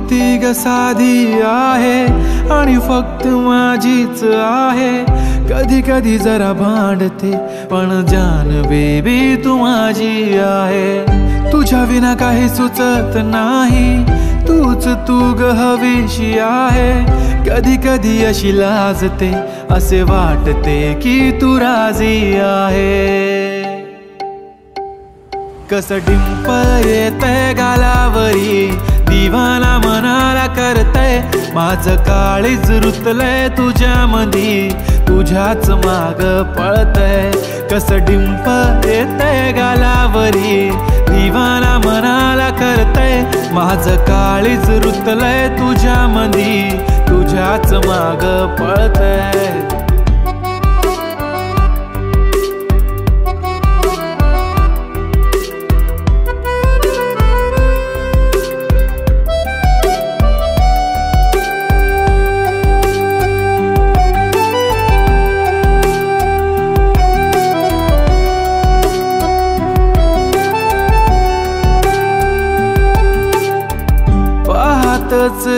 किती ग साधी आहे आणि फक्त माझीच आहे. कधी कधी जरा भांडते पण जान बेबी तू माझी आहे. तुझ्या विना काही सुचत नाही, तूच तू ग हवीशी आहे. कधी कधी अशी लाजते, असे वाटते की तू राजी आहे. कसं डिंपल येतंय गालावरी, दिवाना मनाला करतय. माझं काळीज रुतलंय तुझ्यामधी, तुझ्याच माग पळतय. कसं डिंपल येतंय गालावरी, दिवाना मनाला करतय. माझं काळीज रुतलंय तुझ्यामधी, तुझ्याच माग पळतय.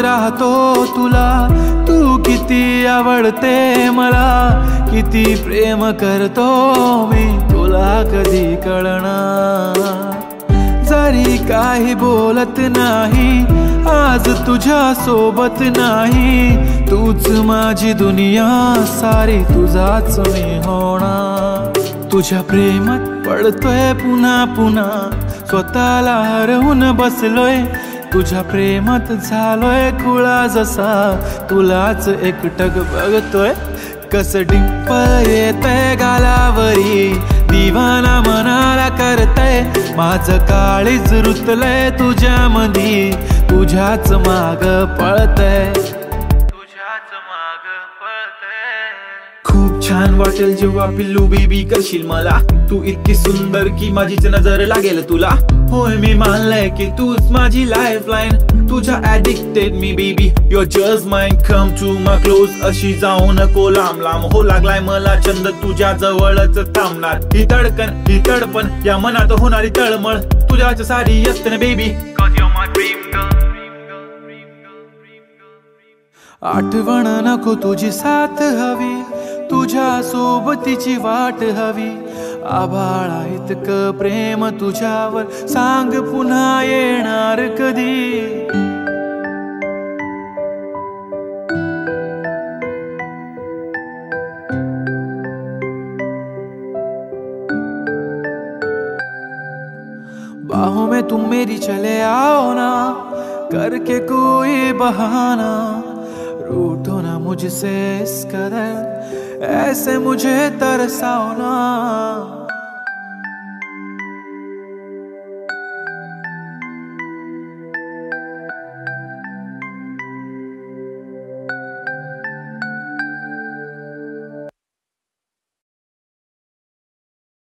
राहतो तुला, तू किती आवडते मला. किती प्रेम करतो मी तुला कधी कळणार. जरी काही बोलत नाही, आज तुझ्या सोबत नाही. तूच माझी दुनिया सारी, तुझाच मी होणार. तुझ्या प्रेमात पडतोय पुन्हा पुन्हा, स्वतःला हरवून बसलोय. तुझ्या प्रेमात झालोय खुळा जसा, तुलाच एकटक बघतोय. कसं डिंपल येतंय गालावरी, दिवाना मनाला करतय. माझं काळीज रुतलंय तुझ्यामधी, तुझ्याच माग पळतय. तुझ्याच माग पळतय. खूप छान वाटेल जेव्हा पिल्लू बेबी करशील मला. तू इतकी सुंदर की माझीच नजर लागेल तुला. होय मी मानलंय की तूच माझी लाईफलाईन. तुझ्या ऍडिक्टेड मी baby, your just mine. Come to my close, अशी जाऊ नको लांब लांब. हो लागलाय मला छंद तुझ्या जवळच थांबणार. ही धडकन ही तडपण, या मनात होणारी तळमळ, तुझ्याच सारी असते ना बेबी. आठवण नको तुझी साथ हवी, तुझ्या सोबतीची वाट हवी. आभाळा इतकं प्रेम तुझ्यावर, सांग पुन्हा येणार कधी. बाहों में तुम मेरी चले आओ ना, करके कोई बहाना. रूठो ना मुझसे इस कदर, ऐसे मुझे तरसाओ ना.